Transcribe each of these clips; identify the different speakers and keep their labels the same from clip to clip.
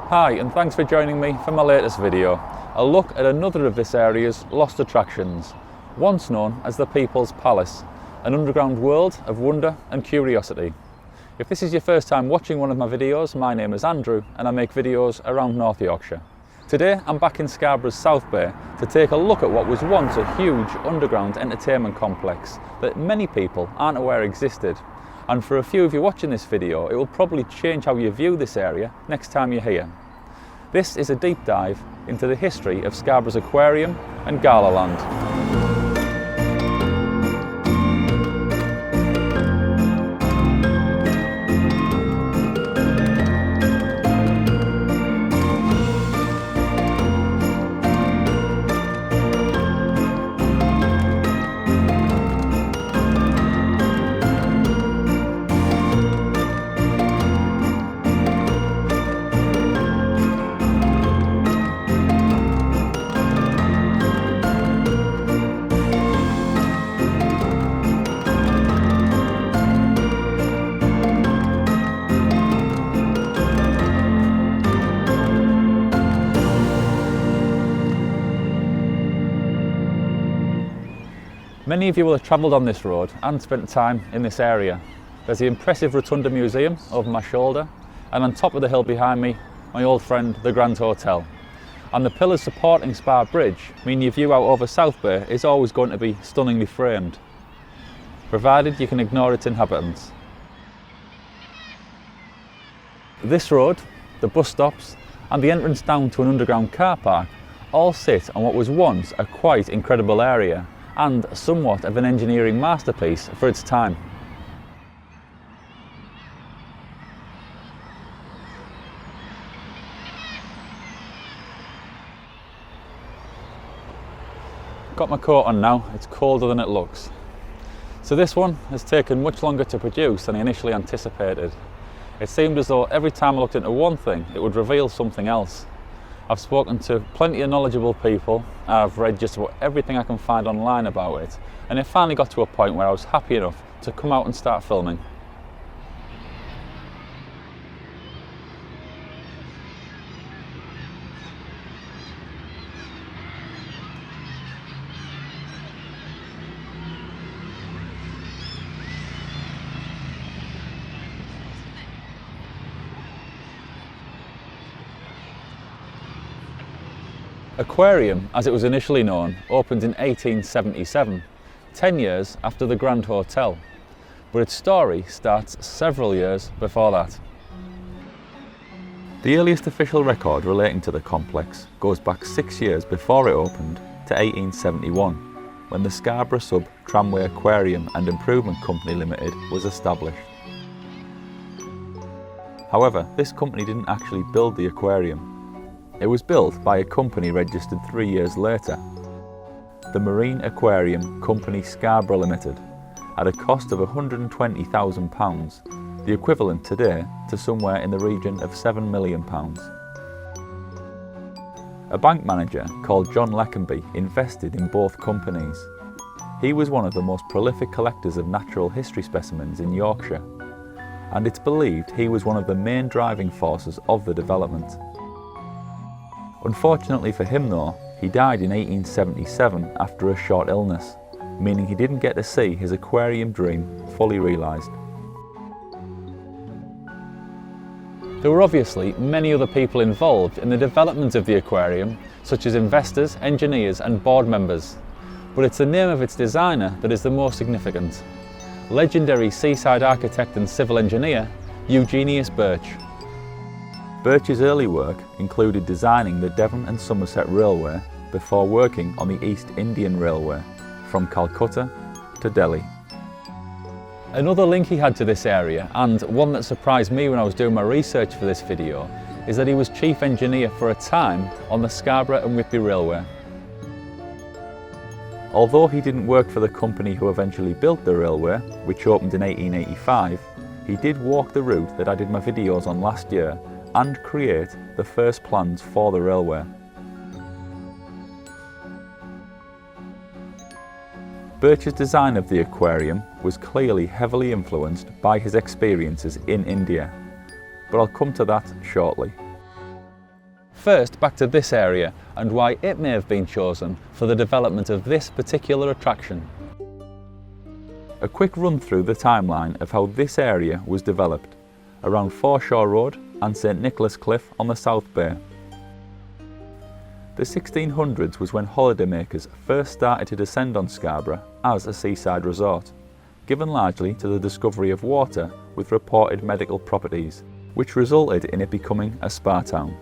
Speaker 1: Hi, and thanks for joining me for my latest video, a look at another of this area's lost attractions, once known as the People's Palace, an underground world of wonder and curiosity. If this is your first time watching one of my videos, my name is Andrew and I make videos around North Yorkshire. Today I'm back in Scarborough's South Bay to take a look at what was once a huge underground entertainment complex that many people aren't aware existed. And for a few of you watching this video, it will probably change how you view this area next time you're here. This is a deep dive into the history of Scarborough's Aquarium and Gala Land. Many of you will have travelled on this road and spent time in this area. There's the impressive Rotunda Museum over my shoulder, and on top of the hill behind me, my old friend, the Grand Hotel. And the pillars supporting Spar Bridge mean your view out over South Bay is always going to be stunningly framed, provided you can ignore its inhabitants. This road, the bus stops, and the entrance down to an underground car park all sit on what was once a quite incredible area, and somewhat of an engineering masterpiece for its time. Got my coat on now, it's colder than it looks. So this one has taken much longer to produce than I initially anticipated. It seemed as though every time I looked into one thing, it would reveal something else. I've spoken to plenty of knowledgeable people, I've read just about everything I can find online about it, and it finally got to a point where I was happy enough to come out and start filming. Aquarium, as it was initially known, opened in 1877, 10 years after the Grand Hotel, but its story starts several years before that. The earliest official record relating to the complex goes back 6 years before it opened to 1871, when the Scarborough Tramway Aquarium and Improvement Company Limited was established. However, this company didn't actually build the aquarium. It was built by a company registered 3 years later, the Marine Aquarium Company Scarborough Limited, at a cost of £120,000, the equivalent today to somewhere in the region of £7 million. A bank manager called John Leckenby invested in both companies. He was one of the most prolific collectors of natural history specimens in Yorkshire, and it's believed he was one of the main driving forces of the development. Unfortunately for him though, he died in 1877 after a short illness, meaning he didn't get to see his aquarium dream fully realised. There were obviously many other people involved in the development of the aquarium, such as investors, engineers and board members, but it's the name of its designer that is the most significant. Legendary seaside architect and civil engineer, Eugenius Birch. Birch's early work included designing the Devon and Somerset Railway before working on the East Indian Railway from Calcutta to Delhi. Another link he had to this area, and one that surprised me when I was doing my research for this video, is that he was chief engineer for a time on the Scarborough and Whitby Railway. Although he didn't work for the company who eventually built the railway, which opened in 1885, he did walk the route that I did my videos on last year and create the first plans for the railway. Birch's design of the aquarium was clearly heavily influenced by his experiences in India, but I'll come to that shortly. First, back to this area and why it may have been chosen for the development of this particular attraction. A quick run through the timeline of how this area was developed, around Foreshore Road and St Nicholas Cliff on the South Bay. The 1600s was when holidaymakers first started to descend on Scarborough as a seaside resort, given largely to the discovery of water with reported medical properties, which resulted in it becoming a spa town.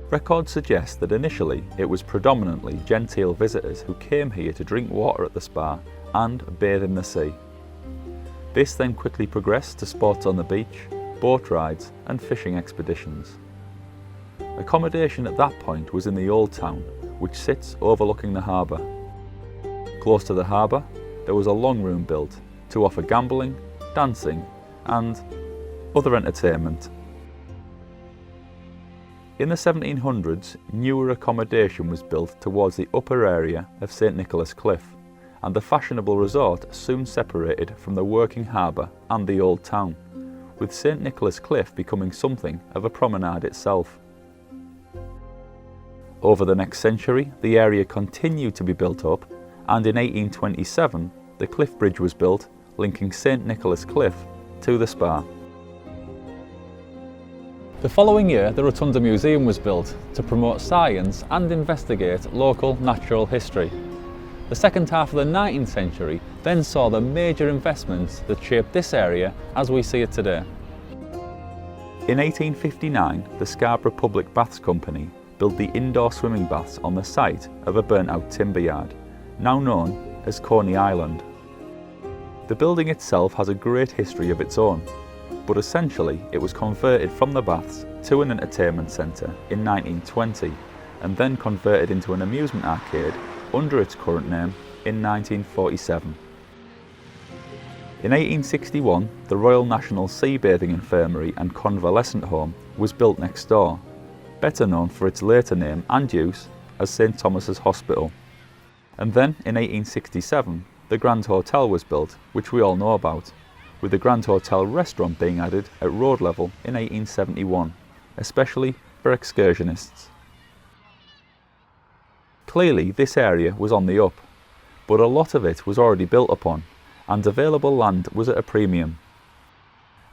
Speaker 1: Records suggest that initially it was predominantly genteel visitors who came here to drink water at the spa and bathe in the sea. This then quickly progressed to sports on the beach, boat rides and fishing expeditions. Accommodation at that point was in the Old Town, which sits overlooking the harbour. Close to the harbour, there was a long room built to offer gambling, dancing and other entertainment. In the 1700s, newer accommodation was built towards the upper area of St Nicholas Cliff, and the fashionable resort soon separated from the working harbour and the Old Town, with St Nicholas Cliff becoming something of a promenade itself. Over the next century, the area continued to be built up, and in 1827 the cliff bridge was built, linking St Nicholas Cliff to the spa. The following year, the Rotunda Museum was built to promote science and investigate local natural history. The second half of the 19th century then saw the major investments that shaped this area as we see it today. In 1859, the Scarborough Public Baths Company built the indoor swimming baths on the site of a burnt-out timber yard, now known as Coney Island. The building itself has a great history of its own, but essentially it was converted from the baths to an entertainment centre in 1920 and then converted into an amusement arcade under its current name in 1947. In 1861, the Royal National Sea Bathing Infirmary and Convalescent Home was built next door, better known for its later name and use as St Thomas's Hospital. And then in 1867, the Grand Hotel was built, which we all know about, with the Grand Hotel restaurant being added at road level in 1871, especially for excursionists. Clearly this area was on the up, but a lot of it was already built upon, and available land was at a premium.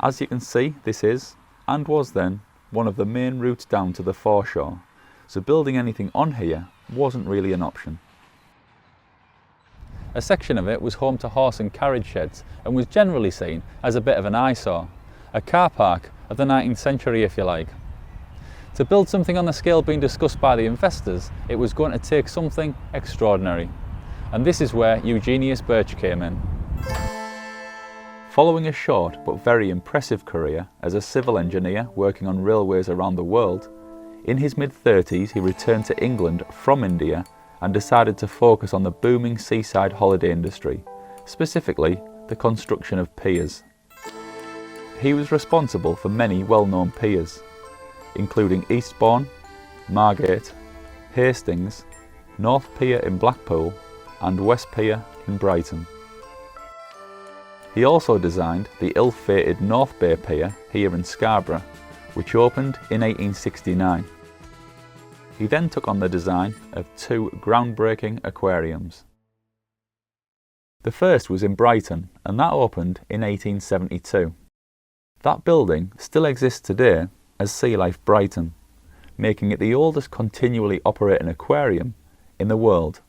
Speaker 1: As you can see, this is, and was then, one of the main routes down to the foreshore, so building anything on here wasn't really an option. A section of it was home to horse and carriage sheds and was generally seen as a bit of an eyesore, a car park of the 19th century if you like. To build something on the scale being discussed by the investors, it was going to take something extraordinary. And this is where Eugenius Birch came in. Following a short but very impressive career as a civil engineer working on railways around the world, in his mid-30s he returned to England from India and decided to focus on the booming seaside holiday industry, specifically the construction of piers. He was responsible for many well-known piers, including Eastbourne, Margate, Hastings, North Pier in Blackpool and West Pier in Brighton. He also designed the ill-fated North Bay Pier here in Scarborough, which opened in 1869. He then took on the design of two groundbreaking aquariums. The first was in Brighton and that opened in 1872. That building still exists today as Sea Life Brighton, making it the oldest continually operating aquarium in the world.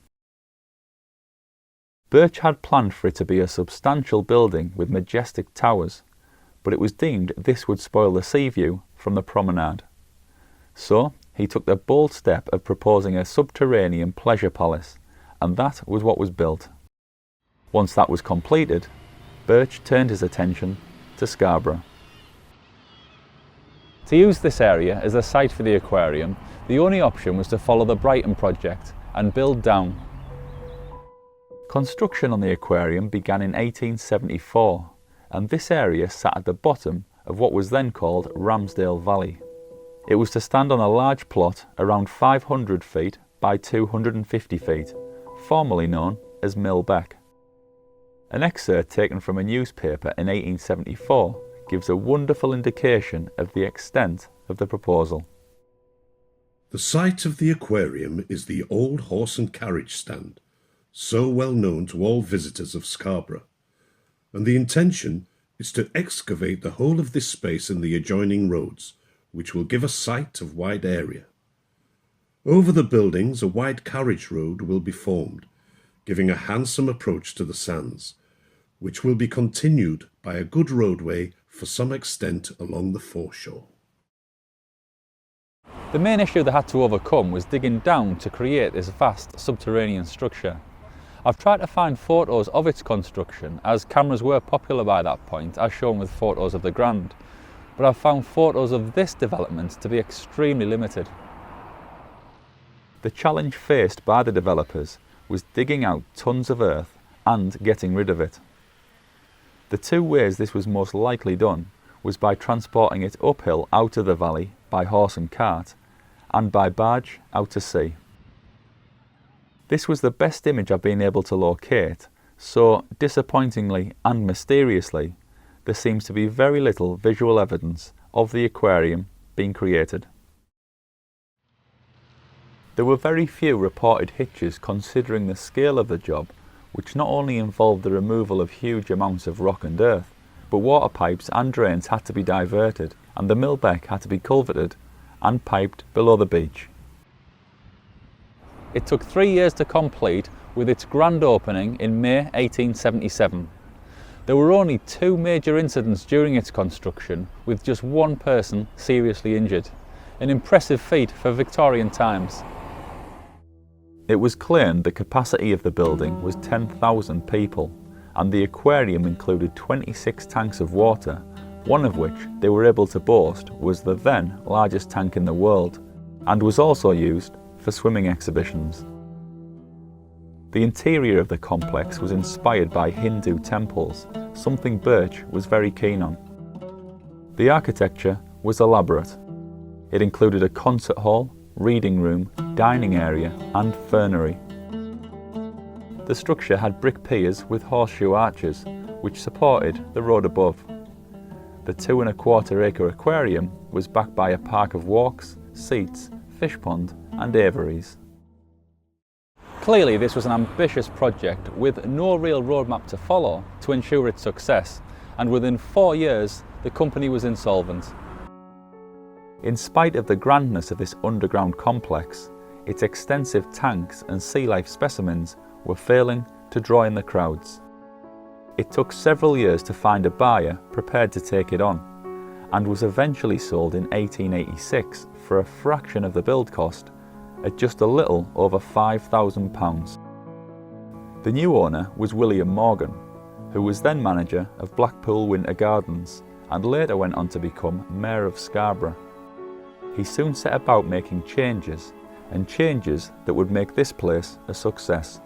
Speaker 1: Birch had planned for it to be a substantial building with majestic towers, but it was deemed this would spoil the sea view from the promenade. So he took the bold step of proposing a subterranean pleasure palace, and that was what was built. Once that was completed, Birch turned his attention to Scarborough. To use this area as a site for the aquarium, the only option was to follow the Brighton project and build down. Construction on the aquarium began in 1874, and this area sat at the bottom of what was then called Ramsdale Valley. It was to stand on a large plot around 500 feet by 250 feet, formerly known as Mill Beck. An excerpt taken from a newspaper in 1874 gives a wonderful indication of the extent of the proposal.
Speaker 2: The site of the aquarium is the old horse and carriage stand, so well known to all visitors of Scarborough, and the intention is to excavate the whole of this space and the adjoining roads, which will give a site of wide area. Over the buildings, a wide carriage road will be formed, giving a handsome approach to the sands, which will be continued by a good roadway for some extent along the foreshore.
Speaker 1: The main issue they had to overcome was digging down to create this vast subterranean structure. I've tried to find photos of its construction, as cameras were popular by that point, as shown with photos of the Grand, but I've found photos of this development to be extremely limited. The challenge faced by the developers was digging out tons of earth and getting rid of it. The two ways this was most likely done was by transporting it uphill out of the valley by horse and cart, and by barge out to sea. This was the best image I've been able to locate, so disappointingly and mysteriously, there seems to be very little visual evidence of the aquarium being created. There were very few reported hitches considering the scale of the job, which not only involved the removal of huge amounts of rock and earth, but water pipes and drains had to be diverted, and the millbeck had to be culverted and piped below the beach. It took 3 years to complete, with its grand opening in May 1877. There were only 2 major incidents during its construction, with just 1 person seriously injured, an impressive feat for Victorian times. It was claimed the capacity of the building was 10,000 people, and the aquarium included 26 tanks of water, one of which they were able to boast was the then largest tank in the world, and was also used for swimming exhibitions. The interior of the complex was inspired by Hindu temples, something Birch was very keen on. The architecture was elaborate. It included a concert hall, reading room, dining area and fernery. The structure had brick piers with horseshoe arches, which supported the road above. The 2¼ acre aquarium was backed by a park of walks, seats, fish pond and aviaries. Clearly this was an ambitious project with no real roadmap to follow to ensure its success, and within 4 years the company was insolvent. In spite of the grandness of this underground complex, its extensive tanks and sea life specimens were failing to draw in the crowds. It took several years to find a buyer prepared to take it on, and was eventually sold in 1886 for a fraction of the build cost, at just a little over £5,000. The new owner was William Morgan, who was then manager of Blackpool Winter Gardens and later went on to become Mayor of Scarborough. He soon set about making changes, and changes that would make this place a success.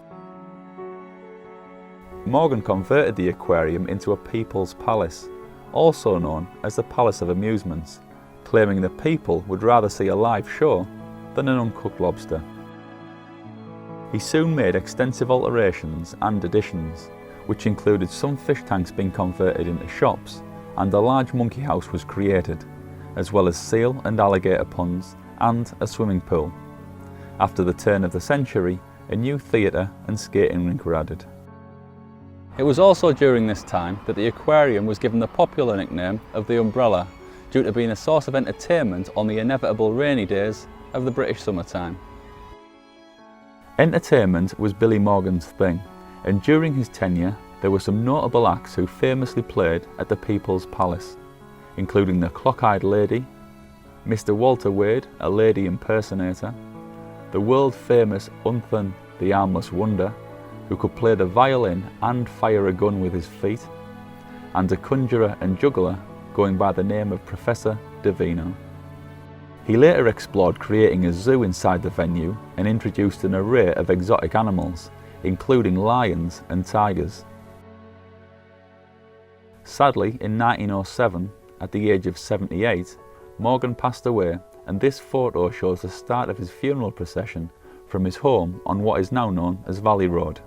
Speaker 1: Morgan converted the aquarium into a people's palace, also known as the Palace of Amusements, claiming that people would rather see a live show than an uncooked lobster. He soon made extensive alterations and additions, which included some fish tanks being converted into shops, and a large monkey house was created, as well as seal and alligator ponds and a swimming pool. After the turn of the century, a new theatre and skating rink were added. It was also during this time that the aquarium was given the popular nickname of the Umbrella, due to being a source of entertainment on the inevitable rainy days of the British summertime. Entertainment was Billy Morgan's thing, and during his tenure there were some notable acts who famously played at the People's Palace, including the Clock-Eyed Lady, Mr. Walter Wade, a lady impersonator, the world-famous Unthan the Armless Wonder, who could play the violin and fire a gun with his feet, and a conjurer and juggler going by the name of Professor Davino. He later explored creating a zoo inside the venue and introduced an array of exotic animals, including lions and tigers. Sadly, in 1907, at the age of 78, Morgan passed away, and this photo shows the start of his funeral procession from his home on what is now known as Valley Road.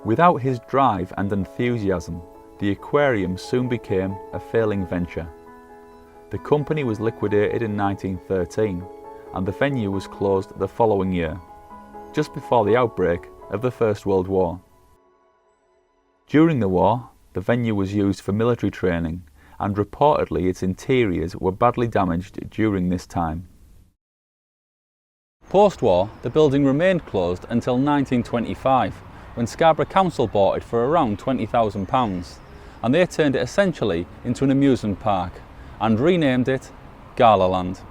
Speaker 1: Without his drive and enthusiasm, the aquarium soon became a failing venture. The company was liquidated in 1913 and the venue was closed the following year, just before the outbreak of the First World War. During the war, the venue was used for military training and reportedly its interiors were badly damaged during this time. Post-war, the building remained closed until 1925, when Scarborough Council bought it for around £20,000, and they turned it essentially into an amusement park and renamed it Gala Land.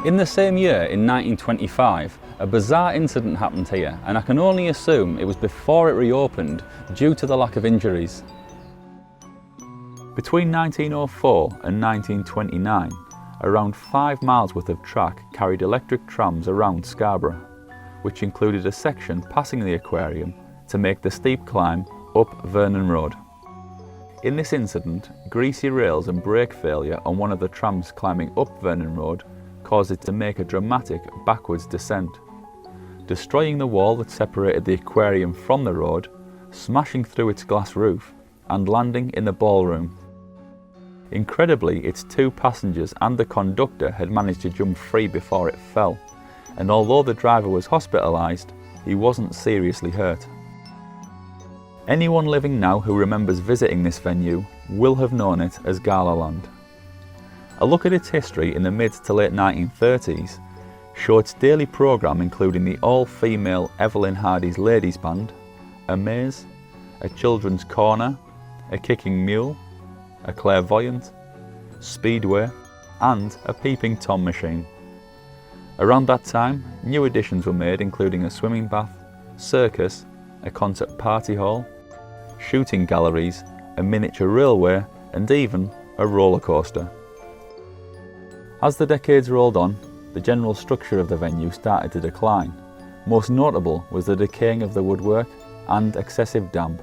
Speaker 1: In the same year, in 1925, a bizarre incident happened here, and I can only assume it was before it reopened due to the lack of injuries. Between 1904 and 1929, around 5 miles worth of track carried electric trams around Scarborough, which included a section passing the aquarium to make the steep climb up Vernon Road. In this incident, greasy rails and brake failure on one of the trams climbing up Vernon Road caused it to make a dramatic backwards descent, destroying the wall that separated the aquarium from the road, smashing through its glass roof and landing in the ballroom. Incredibly, its 2 passengers and the conductor had managed to jump free before it fell, and although the driver was hospitalised, he wasn't seriously hurt. Anyone living now who remembers visiting this venue will have known it as Gala Land. A look at its history in the mid to late 1930s show its daily programme including the all-female Evelyn Hardy's Ladies Band, a maze, a children's corner, a kicking mule, a clairvoyant, speedway and a peeping Tom machine. Around that time, new additions were made including a swimming bath, circus, a concert party hall, shooting galleries, a miniature railway and even a roller coaster. As the decades rolled on, the general structure of the venue started to decline. Most notable was the decaying of the woodwork and excessive damp.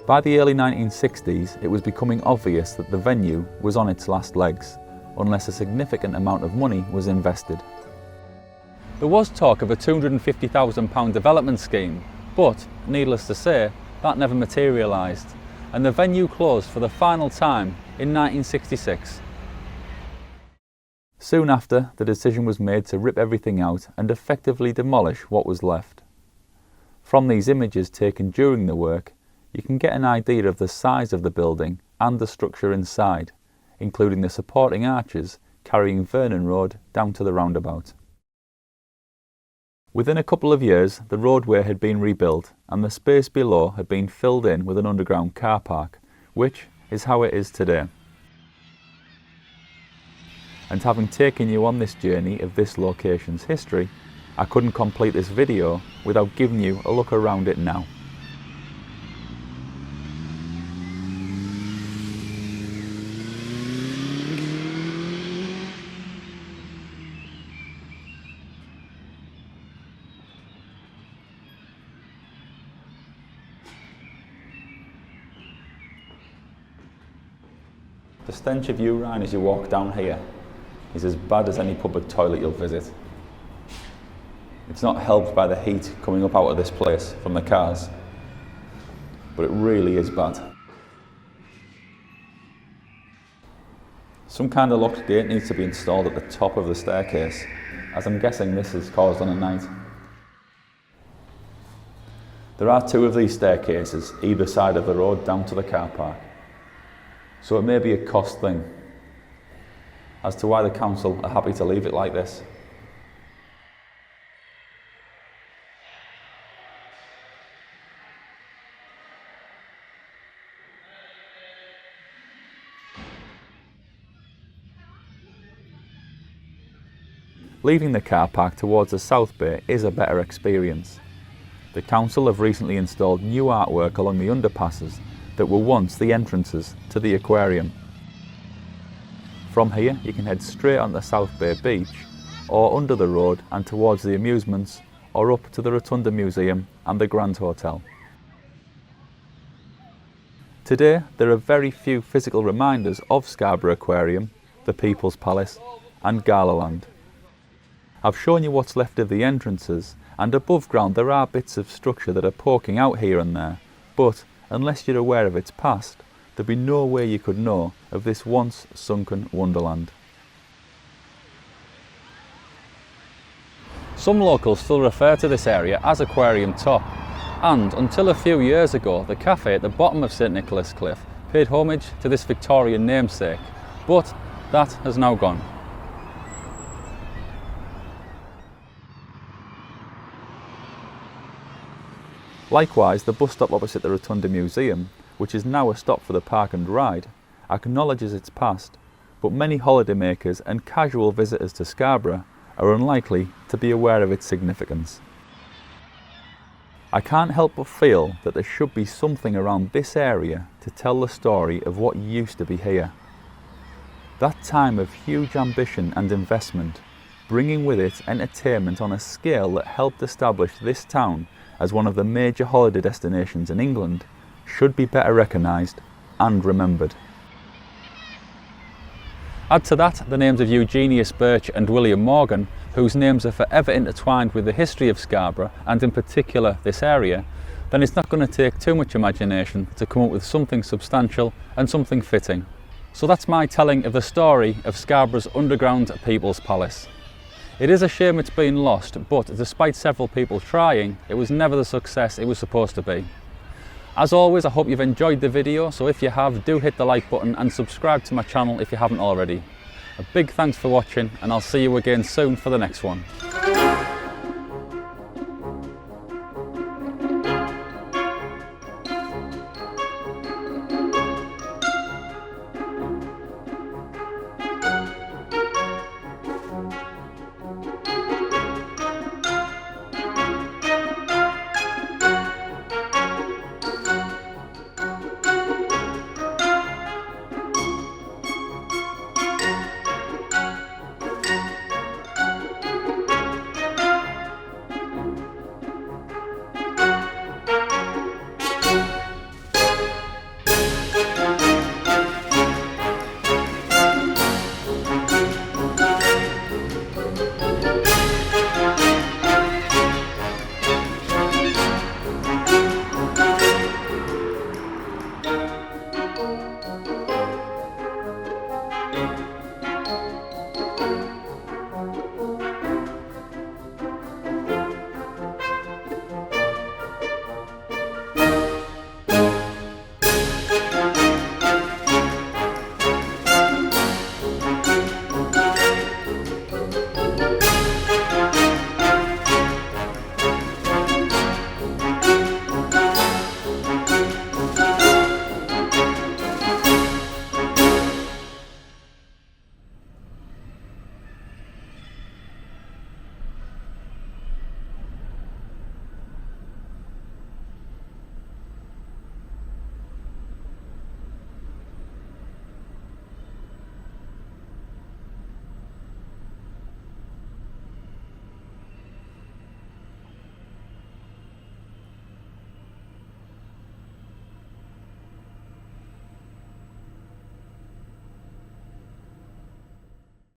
Speaker 1: By the early 1960s, it was becoming obvious that the venue was on its last legs, unless a significant amount of money was invested. There was talk of a £250,000 development scheme, but, needless to say, that never materialised, and the venue closed for the final time in 1966. Soon after, the decision was made to rip everything out and effectively demolish what was left. From these images taken during the work, you can get an idea of the size of the building and the structure inside, including the supporting arches carrying Vernon Road down to the roundabout. Within a couple of years, the roadway had been rebuilt and the space below had been filled in with an underground car park, which is how it is today. And having taken you on this journey of this location's history, I couldn't complete this video without giving you a look around it now. The stench of urine as you walk down here is as bad as any public toilet you'll visit. It's not helped by the heat coming up out of this place from the cars, but it really is bad. Some kind of locked gate needs to be installed at the top of the staircase, as I'm guessing this is caused on a night. There are 2 of these staircases either side of the road down to the car park, so it may be a cost thing as to why the council are happy to leave it like this. Leaving the car park towards the South Bay is a better experience. The council have recently installed new artwork along the underpasses that were once the entrances to the aquarium. From here you can head straight onto South Bay Beach, or under the road and towards the amusements, or up to the Rotunda Museum and the Grand Hotel. Today there are very few physical reminders of Scarborough Aquarium, the People's Palace and Gala Land. I've shown you what's left of the entrances, and above ground there are bits of structure that are poking out here and there, but unless you're aware of its past, there'd be no way you could know of this once sunken wonderland. Some locals still refer to this area as Aquarium Top, and until a few years ago the cafe at the bottom of St Nicholas Cliff paid homage to this Victorian namesake, but that has now gone. Likewise, the bus stop opposite the Rotunda Museum, which is now a stop for the park and ride, acknowledges its past, but many holidaymakers and casual visitors to Scarborough are unlikely to be aware of its significance. I can't help but feel that there should be something around this area to tell the story of what used to be here. That time of huge ambition and investment, bringing with it entertainment on a scale that helped establish this town as one of the major holiday destinations in England, should be better recognised and remembered. Add to that the names of Eugenius Birch and William Morgan, whose names are forever intertwined with the history of Scarborough and in particular this area, then it's not going to take too much imagination to come up with something substantial and something fitting. So that's my telling of the story of Scarborough's underground People's Palace. It is a shame it's been lost, but despite several people trying, it was never the success it was supposed to be. As always, I hope you've enjoyed the video, so if you have, do hit the like button and subscribe to my channel if you haven't already. A big thanks for watching, and I'll see you again soon for the next one.